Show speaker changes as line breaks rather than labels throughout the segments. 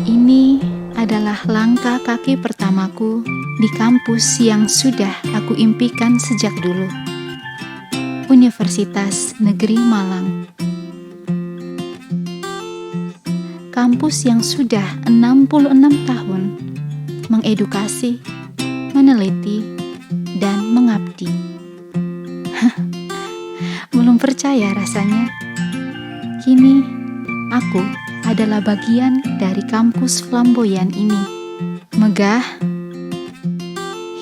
Ini adalah langkah kaki pertamaku di kampus yang sudah aku impikan sejak dulu. Universitas Negeri Malang. Kampus yang sudah 66 tahun mengedukasi, meneliti, dan mengabdi. Belum percaya rasanya. Kini, aku adalah bagian dari kampus flamboyan ini. Megah,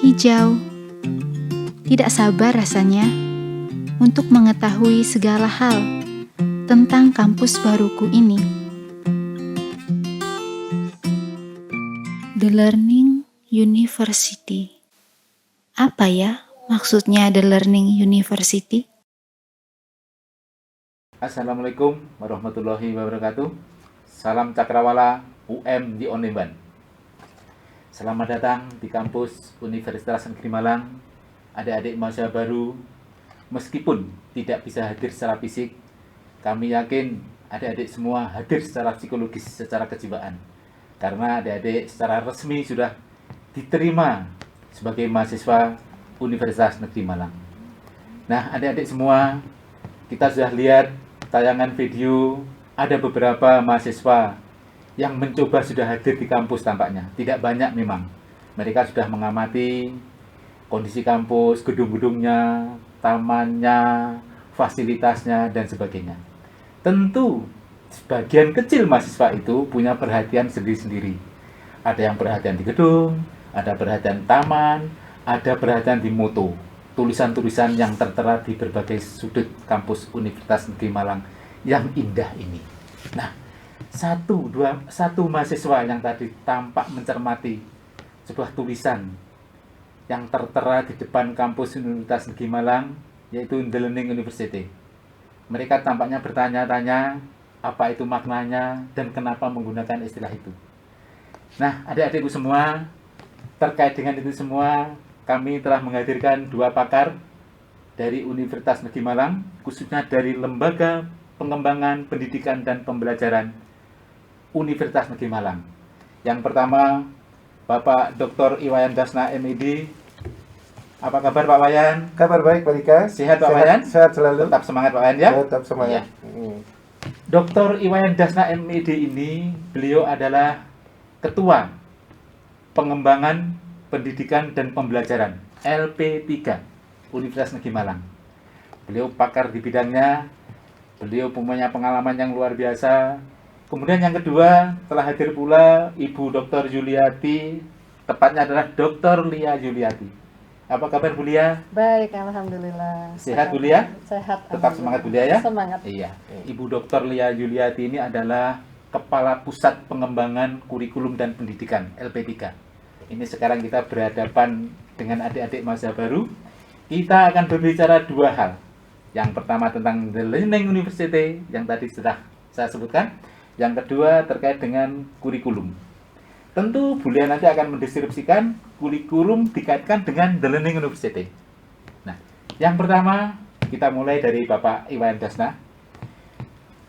hijau, tidak sabar rasanya untuk mengetahui segala hal tentang kampus baruku ini. The Learning University. Apa ya maksudnya The Learning University?
Assalamualaikum warahmatullahi wabarakatuh. Salam Cakrawala UM di Onlimban. Selamat datang di kampus Universitas Negeri Malang. Adik-adik mahasiswa baru, meskipun tidak bisa hadir secara fisik, kami yakin adik-adik semua hadir secara psikologis, secara kejiwaan. Karena adik-adik secara resmi sudah diterima sebagai mahasiswa Universitas Negeri Malang. Nah, adik-adik semua, kita sudah lihat tayangan video, ada beberapa mahasiswa yang mencoba sudah hadir di kampus tampaknya. Tidak banyak memang. Mereka sudah mengamati kondisi kampus, gedung-gedungnya, tamannya, fasilitasnya, dan sebagainya. Tentu, sebagian kecil mahasiswa itu punya perhatian sendiri-sendiri. Ada yang perhatian di gedung, ada perhatian taman, ada perhatian di moto. Tulisan-tulisan yang tertera di berbagai sudut kampus Universitas Negeri Malang yang indah ini. Nah, satu mahasiswa yang tadi tampak mencermati sebuah tulisan yang tertera di depan kampus Universitas Negeri Malang, yaitu The Learning University. Mereka tampaknya bertanya-tanya apa itu maknanya dan kenapa menggunakan istilah itu. Nah, adik-adikku semua, terkait dengan itu semua, kami telah menghadirkan dua pakar dari Universitas Negeri Malang, khususnya dari Lembaga Pengembangan Pendidikan dan Pembelajaran Universitas Negeri Malang. Yang pertama, Bapak Dr. Iwayan Dasna, MED. Apa kabar Pak Wayan?
Kabar baik Pak Dika.
Sehat Pak Wayan?
Sehat selalu.
Tetap semangat Pak Wayan ya?
Tetap semangat.
Ya. Dr. Iwayan Dasna, MED ini, beliau adalah Ketua Pengembangan Pendidikan dan Pembelajaran LP3 Universitas Negeri Malang. Beliau pakar di bidangnya, beliau punya pengalaman yang luar biasa. Kemudian yang kedua, telah hadir pula Ibu Dr. Yuliati, tepatnya adalah Dr. Lia Yuliati. Apa kabar Bu Lia?
Baik, alhamdulillah.
Sehat Bu Lia?
Sehat.
Tetap semangat Bu Lia ya?
Semangat.
Iya. Ibu Dr. Lia Yuliati ini adalah Kepala Pusat Pengembangan Kurikulum dan Pendidikan LP3. Ini sekarang kita berhadapan dengan adik-adik mahasiswa baru. Kita akan berbicara dua hal. Yang pertama tentang The Learning University yang tadi sudah saya sebutkan. Yang kedua terkait dengan kurikulum. Tentu Bu Lia nanti akan mendeskripsikan kurikulum dikaitkan dengan The Learning University. Nah, yang pertama kita mulai dari Bapak Iwayan Dasna.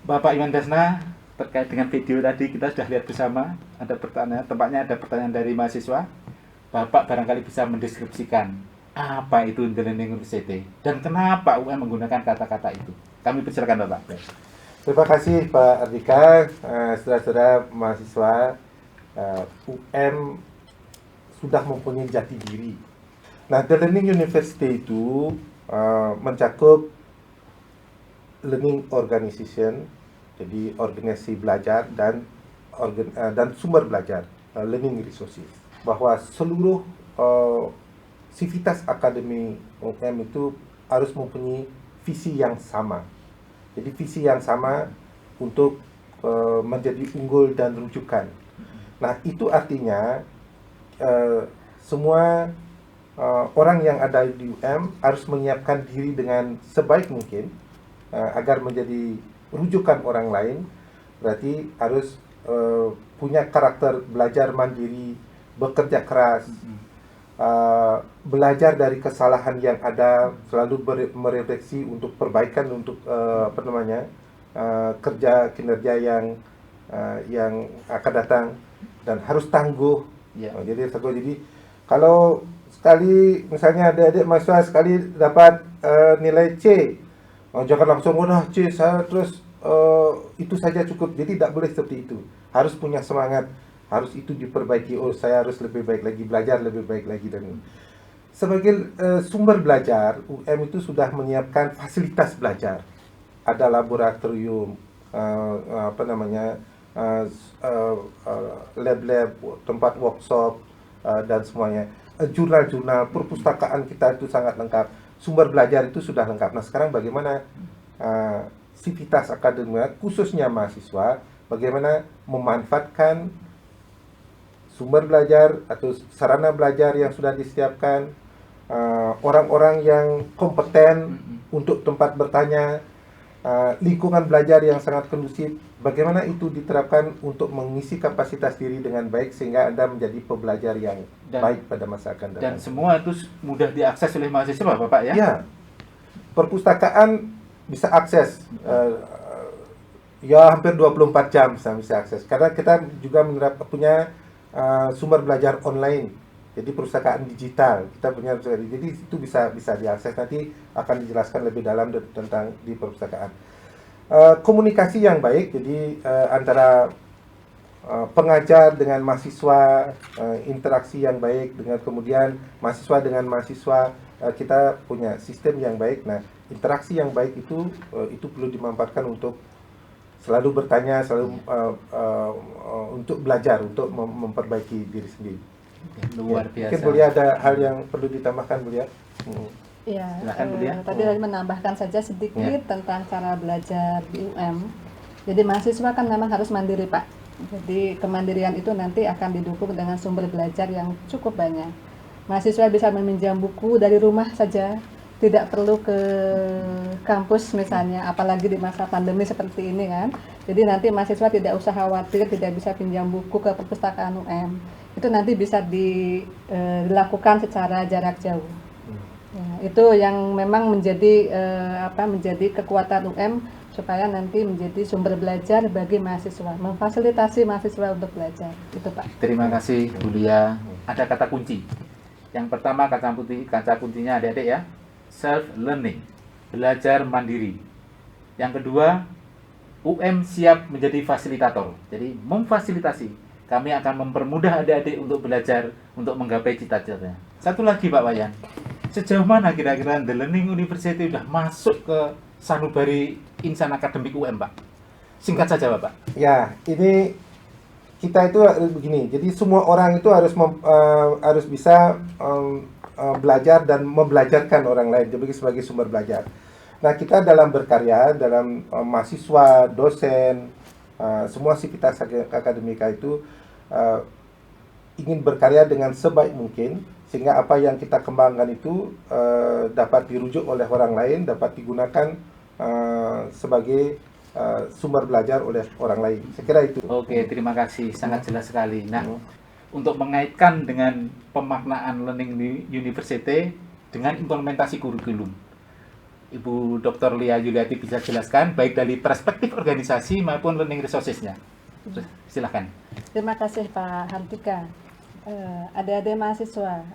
Bapak Iwayan Dasna, terkait dengan video tadi kita sudah lihat bersama, ada pertanyaan, tempatnya ada pertanyaan dari mahasiswa. Bapak barangkali bisa mendeskripsikan apa itu The Learning University dan kenapa UM menggunakan kata-kata itu. Kami persilakan Bapak.
Terima kasih Pak Ardika, saudara-saudara mahasiswa. UM sudah mempunyai jati diri. Nah, The Learning University itu mencakup learning organization, jadi organisasi belajar dan sumber belajar, learning resources. Bahwa seluruh sivitas akademi UM itu harus mempunyai visi yang sama. Jadi visi yang sama untuk menjadi unggul dan rujukan. Nah, itu artinya semua orang yang ada di UM harus menyiapkan diri dengan sebaik mungkin agar menjadi rujukan orang lain. Berarti harus punya karakter belajar mandiri, bekerja keras, belajar dari kesalahan yang ada, selalu merefleksi untuk perbaikan, untuk kinerja yang yang akan datang, dan harus tangguh.
Ya.
Jadi kalau sekali misalnya adik-adik mahasiswa sekali dapat nilai C, jangan langsung C saya terus itu saja cukup. Jadi tidak boleh seperti itu. Harus punya semangat, harus itu diperbaiki. Saya harus lebih baik lagi, belajar lebih baik lagi. Dan sebagai sumber belajar, UM itu sudah menyiapkan fasilitas belajar. Ada laboratorium, lab-lab, tempat workshop, dan semuanya. Jurnal-jurnal, perpustakaan kita itu sangat lengkap. Sumber belajar itu sudah lengkap. Nah, sekarang bagaimana sivitas akademik, khususnya mahasiswa, bagaimana memanfaatkan sumber belajar atau sarana belajar yang sudah disiapkan, orang-orang yang kompeten untuk tempat bertanya, lingkungan belajar yang sangat kondusif, bagaimana itu diterapkan untuk mengisi kapasitas diri dengan baik sehingga Anda menjadi pembelajar yang baik pada masa akan datang.
Dan semua itu mudah diakses oleh mahasiswa, Bapak ya?
Ya, perpustakaan bisa akses, ya hampir 24 jam bisa akses. Karena kita juga punya sumber belajar online. Jadi perpustakaan digital kita punya, jadi itu bisa diakses. Nanti akan dijelaskan lebih dalam tentang di perpustakaan. Komunikasi yang baik, jadi antara pengajar dengan mahasiswa, interaksi yang baik dengan kemudian mahasiswa dengan mahasiswa, kita punya sistem yang baik. Nah, interaksi yang baik itu perlu dimanfaatkan untuk selalu bertanya, selalu untuk belajar, untuk memperbaiki diri sendiri.
Luar biasa.
Mungkin Bulia ada hal yang perlu ditambahkan, Bulia?
Ya,
Silakan, Bu Dia.
tadi saya menambahkan saja sedikit
Ya.
tentang cara belajar di UM. Jadi mahasiswa kan memang harus mandiri, Pak. Jadi kemandirian itu nanti akan didukung dengan sumber belajar yang cukup banyak. Mahasiswa bisa meminjam buku dari rumah saja, tidak perlu ke kampus misalnya, apalagi di masa pandemi seperti ini kan. Jadi nanti mahasiswa tidak usah khawatir tidak bisa pinjam buku ke perpustakaan UM. Itu nanti bisa dilakukan secara jarak jauh. Ya, itu yang memang menjadi menjadi kekuatan UM supaya nanti menjadi sumber belajar bagi mahasiswa, memfasilitasi mahasiswa untuk belajar. Itu, Pak.
Terima kasih, Bu Lia. Ada kata kunci. Yang pertama kata kuncinya adik-adik ya, self learning, belajar mandiri. Yang kedua, UM siap menjadi fasilitator. Jadi memfasilitasi. Kami akan mempermudah adik-adik untuk belajar, untuk menggapai cita-citanya. Satu lagi Pak Wayan, sejauh mana kira-kira The Learning University sudah masuk ke sanubari insan akademik UM, Pak? Singkat saja, Bapak.
Ya, ini kita itu begini. Jadi semua orang itu harus bisa belajar dan membelajarkan orang lain sebagai sumber belajar. Nah, kita dalam berkarya, dalam mahasiswa, dosen, semua sivitas akademika itu ingin berkarya dengan sebaik mungkin sehingga apa yang kita kembangkan itu dapat dirujuk oleh orang lain, dapat digunakan sebagai sumber belajar oleh orang lain. Saya kira itu.
Oke, terima kasih. Sangat jelas sekali. Nah, untuk mengaitkan dengan pemaknaan Learning University dengan implementasi kurikulum, Ibu Dr. Lia Yuliati bisa jelaskan baik dari perspektif organisasi maupun learning resources-nya. Silahkan.
Terima kasih Pak Hardika. Adik-adik mahasiswa,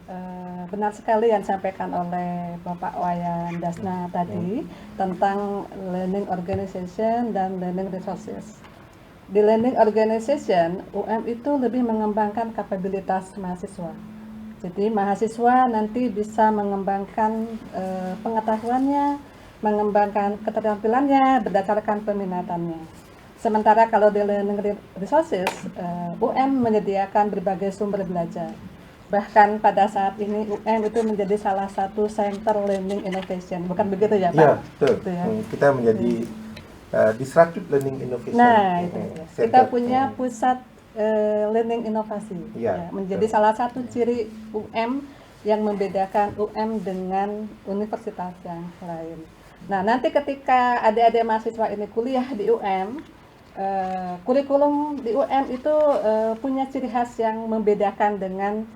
benar sekali yang disampaikan oleh Bapak Wayan Dasna tadi tentang learning organization dan learning resources. Di learning organization, UM itu lebih mengembangkan kapabilitas mahasiswa. Jadi mahasiswa nanti bisa mengembangkan pengetahuannya, mengembangkan keterampilannya berdasarkan peminatannya. Sementara kalau di learning resources, UM menyediakan berbagai sumber belajar. Bahkan pada saat ini UM itu menjadi salah satu center learning innovation. Bukan begitu ya Pak?
Ya, betul.
Gitu ya.
Kita menjadi disruptive learning innovation.
Nah, itu.
Center.
Kita punya pusat learning inovasi.
Ya,
menjadi salah satu ciri UM yang membedakan UM dengan universitas yang lain. Nah, nanti ketika adik-adik mahasiswa ini kuliah di UM, kurikulum di UM itu punya ciri khas yang membedakan dengan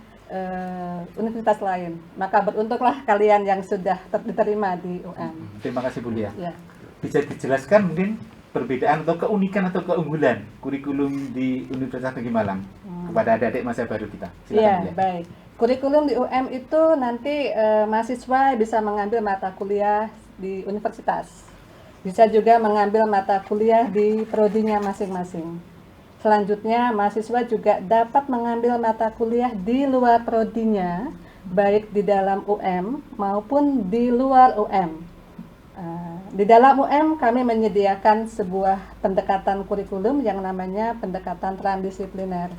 universitas lain. Maka beruntunglah kalian yang sudah diterima di UM.
Terima kasih Bu Lia.
Ya.
Bisa dijelaskan mungkin perbedaan atau keunikan atau keunggulan kurikulum di Universitas Negeri Malang kepada adik-adik masa baru kita?
Iya,
Silakan.
baik. Kurikulum di UM itu nanti mahasiswa bisa mengambil mata kuliah di universitas. Bisa juga mengambil mata kuliah di prodinya masing-masing. Selanjutnya, mahasiswa juga dapat mengambil mata kuliah di luar prodinya, baik di dalam UM maupun di luar UM. Di dalam UM kami menyediakan sebuah pendekatan kurikulum yang namanya pendekatan transdisipliner.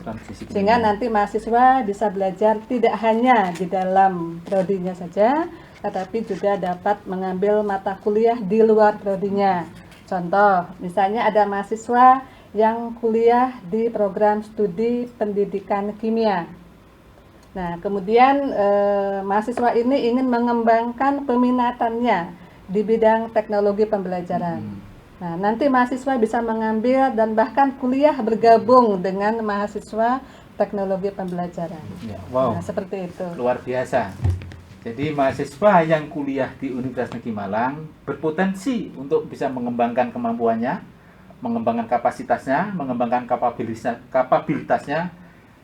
Sehingga nanti mahasiswa bisa belajar tidak hanya di dalam prodinya saja, tetapi juga dapat mengambil mata kuliah di luar prodinya. Contoh, misalnya ada mahasiswa yang kuliah di program studi pendidikan kimia. Nah, kemudian mahasiswa ini ingin mengembangkan peminatannya di bidang teknologi pembelajaran. Nah, nanti mahasiswa bisa mengambil dan bahkan kuliah bergabung dengan mahasiswa teknologi pembelajaran.
Ya, wow.
Nah, seperti itu.
Luar biasa. Jadi mahasiswa yang kuliah di Universitas Negeri Malang berpotensi untuk bisa mengembangkan kemampuannya, mengembangkan kapasitasnya, mengembangkan kapabilitasnya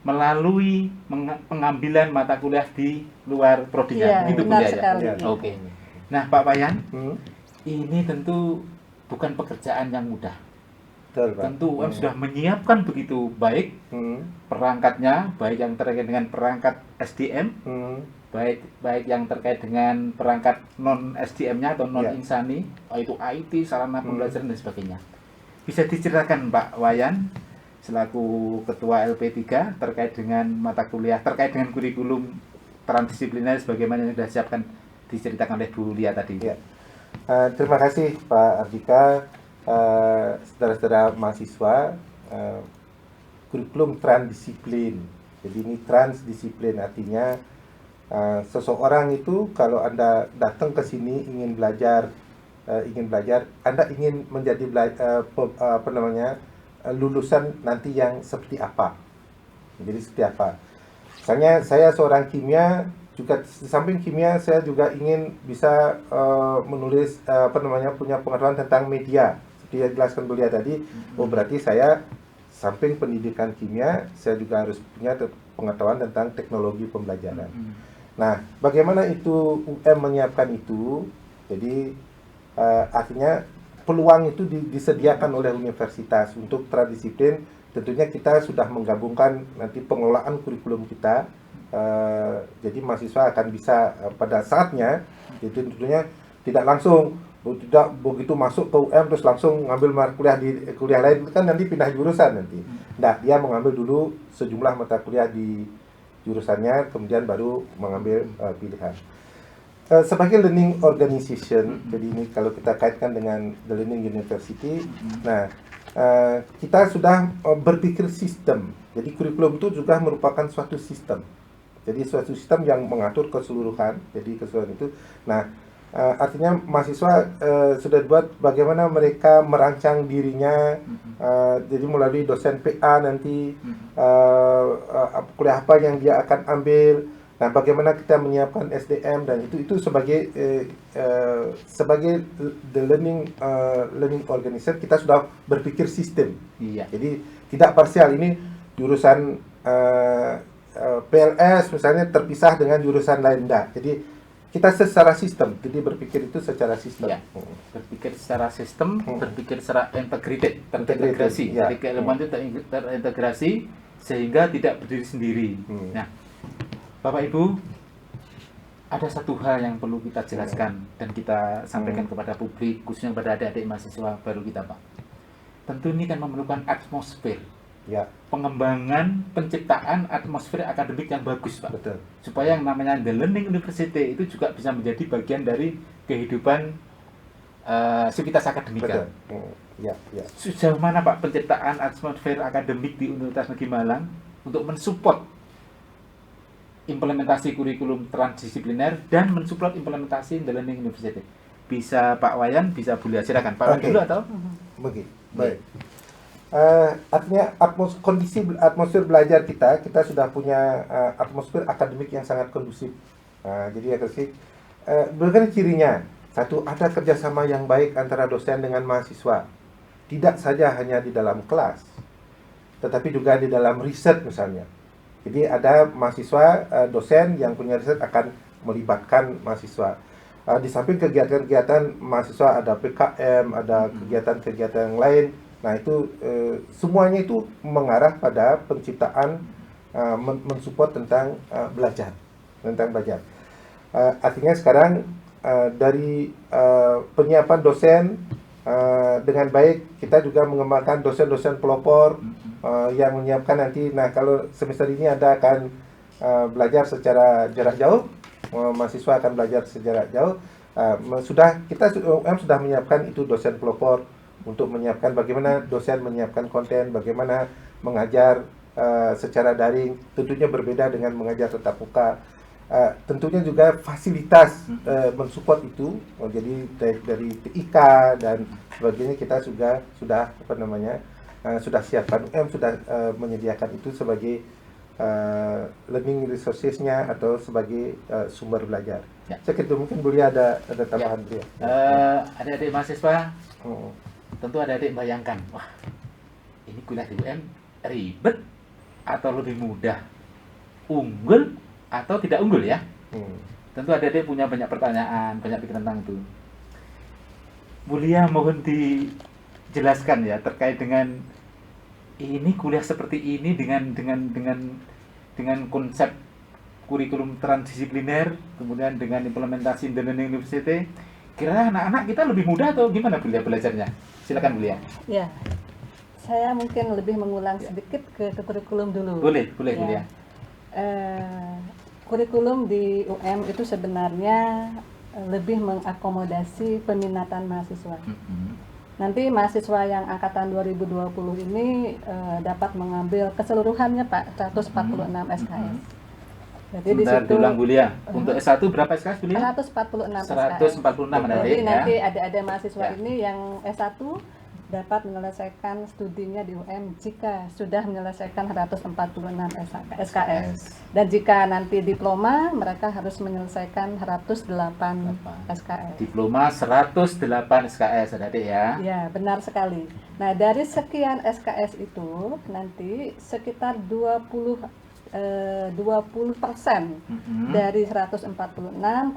melalui pengambilan mata kuliah di luar prodinya.
Iya,
Begitu
benar
kuliah
sekali.
ya. Oke. Nah, Pak Wayan, ini tentu bukan pekerjaan yang mudah.
Betul, Pak.
Tentu UM sudah menyiapkan begitu baik perangkatnya, baik yang terkait dengan perangkat SDM, baik yang terkait dengan perangkat non SDM-nya atau non insani, yaitu IT, sarana pembelajaran dan sebagainya. Bisa diceritakan Pak Wayan selaku ketua LP3 terkait dengan mata kuliah, terkait dengan kurikulum transdisipliner sebagaimana yang sudah disiapkan diceritakan oleh Bu Lia tadi.
Ya. Terima kasih Pak Ardika, saudara-saudara mahasiswa. Kurikulum transdisiplin. Jadi ini transdisiplin artinya seseorang itu kalau Anda datang ke sini ingin belajar, Anda ingin menjadi lulusan nanti yang seperti apa. Jadi seperti apa. Misalnya saya seorang kimia, juga di samping kimia saya juga ingin bisa menulis punya pengetahuan tentang media seperti yang dijelaskan beliau tadi. Oh, berarti saya samping pendidikan kimia saya juga harus punya pengetahuan tentang teknologi pembelajaran. Nah, bagaimana itu UM menyiapkan itu? Jadi artinya peluang itu disediakan oleh universitas untuk transdisiplin. Tentunya kita sudah menggabungkan nanti pengelolaan kurikulum kita. Jadi mahasiswa akan bisa pada saatnya, itu tentunya tidak langsung, tidak begitu masuk ke UM terus langsung ngambil kuliah di kuliah lain, kan nanti pindah jurusan nanti. Nah, dia mengambil dulu sejumlah mata kuliah di jurusannya, kemudian baru mengambil pilihan. Sebagai learning organization, jadi ini kalau kita kaitkan dengan the learning university, nah kita sudah berpikir sistem. Jadi kurikulum itu juga merupakan suatu sistem. Jadi suatu sistem yang mengatur keseluruhan. Jadi keseluruhan itu. Nah, artinya mahasiswa sudah buat bagaimana mereka merancang dirinya. Jadi melalui dosen PA nanti kuliah apa yang dia akan ambil. Nah, bagaimana kita menyiapkan SDM dan itu sebagai the learning organizer kita sudah berpikir sistem.
Iya.
Jadi tidak parsial, ini jurusan PLS misalnya terpisah dengan jurusan lain, enggak. Jadi kita secara sistem, jadi berpikir itu secara sistem.
Ya, berpikir secara sistem, berpikir secara terintegrasi.
Ya.
Jadi keilmuan itu terintegrasi sehingga tidak berdiri sendiri. Nah, Bapak Ibu, ada satu hal yang perlu kita jelaskan dan kita sampaikan kepada publik, khususnya kepada adik-adik mahasiswa baru kita, Pak. Tentu ini kan memerlukan atmosfer.
Ya.
Pengembangan, penciptaan atmosfer akademik yang bagus, Pak.
Betul.
Supaya yang namanya The Learning University itu juga bisa menjadi bagian dari kehidupan sivitas akademika.
Betul. Ya.
Sejauh mana Pak penciptaan atmosfer akademik di Universitas Negeri Malang untuk mensupport implementasi kurikulum transdisipliner dan mensupport implementasi The Learning University? Bisa Pak Wayan, bisa Bu Lia, silakan. Pak Wayan dulu atau?
Begitu. Baik. Artinya kondisi atmosfer belajar kita sudah punya atmosfer akademik yang sangat kondusif. Jadi bagaimana cirinya? Satu, ada kerjasama yang baik antara dosen dengan mahasiswa. tidak saja hanya di dalam kelas, tetapi juga di dalam riset misalnya. Jadi ada mahasiswa, dosen yang punya riset akan melibatkan mahasiswa. Di samping kegiatan-kegiatan mahasiswa ada PKM, ada kegiatan-kegiatan yang lain. Nah itu semuanya itu mengarah pada penciptaan, mensupport tentang belajar. Artinya sekarang dari penyiapan dosen dengan baik, kita juga mengembangkan dosen-dosen pelopor yang menyiapkan nanti. Nah kalau semester ini Anda akan belajar secara jarak jauh, mahasiswa akan belajar secara jauh. UM sudah menyiapkan itu dosen pelopor untuk menyiapkan bagaimana dosen menyiapkan konten, bagaimana mengajar secara daring, tentunya berbeda dengan mengajar tatap muka. Tentunya juga fasilitas mensupport itu, jadi dari TIK dan sebagainya kita sudah sudah siapkan. UM sudah menyediakan itu sebagai learning resources-nya atau sebagai sumber belajar.
Ya.
Saya kira mungkin beliau ada tambahan beliau.
Adik-adik mahasiswa, tentu adik-adik bayangkan, wah ini kuliah di UM ribet atau lebih mudah, unggul atau tidak unggul ya? Tentu adik-adik punya banyak pertanyaan, banyak pikiran tentang itu. Mulia mohon dijelaskan ya terkait dengan ini kuliah seperti ini dengan konsep kurikulum transdisipliner, kemudian dengan implementasi Learning University. Kira anak-anak kita lebih mudah atau gimana Bulia belajarnya? Silakan Bulia.
Ya, saya mungkin lebih mengulang sedikit ke kurikulum dulu.
Boleh
ya.
Bulia.
Kurikulum di UM itu sebenarnya lebih mengakomodasi peminatan mahasiswa. Nanti mahasiswa yang angkatan 2020 ini dapat mengambil keseluruhannya Pak 146 SKS. Jadi di situ
ulang Bulia. Untuk S1 berapa SKS Bulia?
146
146 adik
Jadi
ya.
nanti ada mahasiswa
Ya.
ini yang S1 dapat menyelesaikan studinya di UM jika sudah menyelesaikan 146 SKS. Dan jika nanti diploma, mereka harus menyelesaikan 108 SKS.
Diploma 108 SKS adik ya.
Ya, benar sekali. Nah, dari sekian SKS itu nanti sekitar 20% dari 146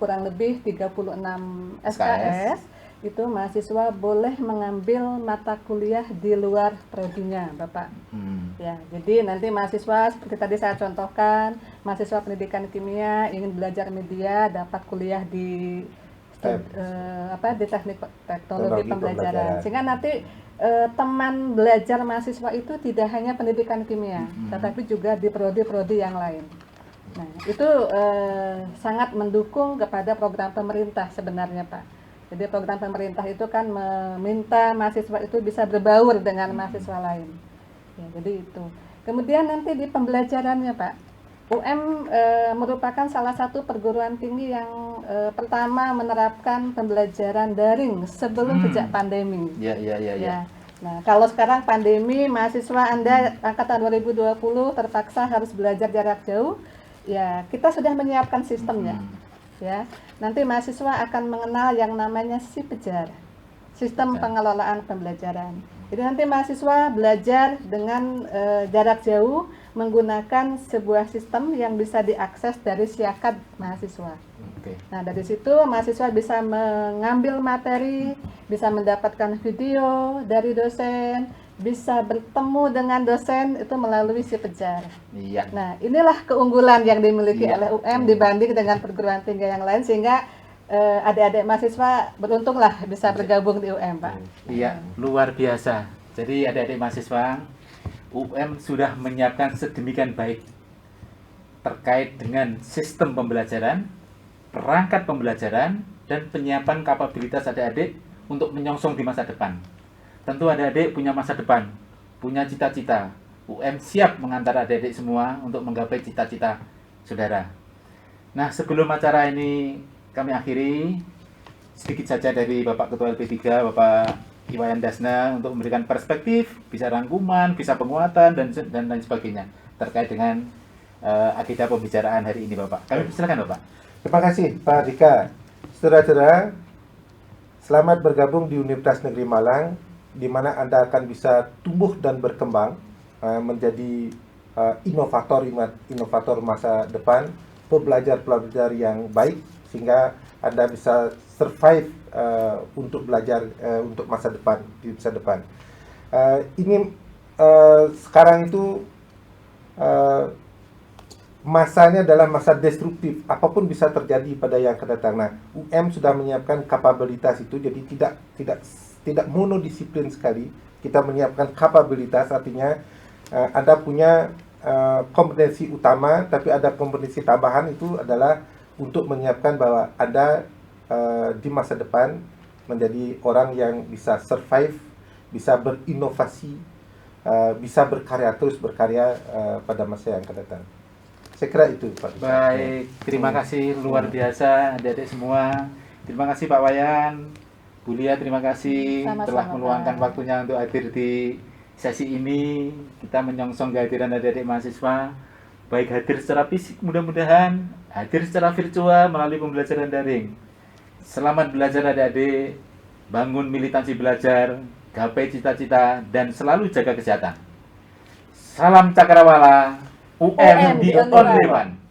kurang lebih 36 SKS itu mahasiswa boleh mengambil mata kuliah di luar prodinya, Bapak. Ya, jadi nanti mahasiswa seperti tadi saya contohkan, mahasiswa pendidikan kimia ingin belajar media dapat kuliah di di teknik teknologi pembelajaran. Sehingga nanti teman belajar mahasiswa itu tidak hanya pendidikan kimia, tetapi juga di prodi-prodi yang lain. Nah, itu sangat mendukung kepada program pemerintah sebenarnya, Pak. Jadi program pemerintah itu kan meminta mahasiswa itu bisa berbaur dengan mahasiswa lain. Ya, jadi itu. Kemudian nanti di pembelajarannya, Pak, UM merupakan salah satu perguruan tinggi yang pertama menerapkan pembelajaran daring sebelum sejak pandemi. Ya. Nah, kalau sekarang pandemi, mahasiswa Anda angkatan 2020 terpaksa harus belajar jarak jauh, ya kita sudah menyiapkan sistemnya. Ya, nanti mahasiswa akan mengenal yang namanya SIPEJAR, Sistem Pengelolaan Pembelajaran. Jadi nanti mahasiswa belajar dengan jarak jauh menggunakan sebuah sistem yang bisa diakses dari Siakad mahasiswa. Nah, dari situ mahasiswa bisa mengambil materi, bisa mendapatkan video dari dosen, bisa bertemu dengan dosen itu melalui SIPEJAR.
Iya.
Nah, inilah keunggulan yang dimiliki oleh UM dibanding dengan perguruan tinggi yang lain, sehingga adik-adik mahasiswa beruntunglah bisa bergabung di UM, Pak.
Iya, luar biasa. Jadi adik-adik mahasiswa, UM sudah menyiapkan sedemikian baik terkait dengan sistem pembelajaran, perangkat pembelajaran, dan penyiapan kapabilitas adik-adik untuk menyongsong di masa depan. Tentu adik-adik punya masa depan, punya cita-cita. UM siap mengantar adik-adik semua untuk menggapai cita-cita saudara. Nah, sebelum acara ini kami akhiri, sedikit saja dari Bapak Ketua LP3, Bapak Iwayan Dasna, untuk memberikan perspektif, bisa rangkuman, bisa penguatan, dan lain sebagainya terkait dengan agenda pembicaraan hari ini, Bapak. Kami silakan, Bapak.
Terima kasih, Pak Dika. Saudara-saudara, selamat bergabung di Universitas Negeri Malang di mana Anda akan bisa tumbuh dan berkembang menjadi inovator masa depan, pelajar yang baik, sehingga Anda bisa survive untuk belajar untuk masa depan, di masa depan. Sekarang itu masanya adalah masa destruktif, apapun bisa terjadi pada yang akan datang. Nah, UM sudah menyiapkan kapabilitas itu, jadi tidak monodisiplin sekali. Kita menyiapkan kapabilitas, artinya Anda punya kompetensi utama, tapi ada kompetensi tambahan, itu adalah untuk menyiapkan bahwa Anda di masa depan menjadi orang yang bisa survive, bisa berinovasi, bisa terus berkarya pada masa yang akan datang. Saya kira itu, Pak.
Baik, terima kasih luar biasa adik-adik semua. Terima kasih Pak Wayan, Bu Lia, terima kasih
Sama-sama,
telah meluangkan
Pak.
waktunya untuk hadir di sesi ini. Kita menyongsong kehadiran adik-adik mahasiswa, baik hadir secara fisik, mudah-mudahan hadir secara virtual melalui pembelajaran daring. Selamat belajar adik-adik, bangun militansi belajar, gapai cita-cita, dan selalu jaga kesehatan. Salam Cakrawala, UM
UM
di
di
Only One.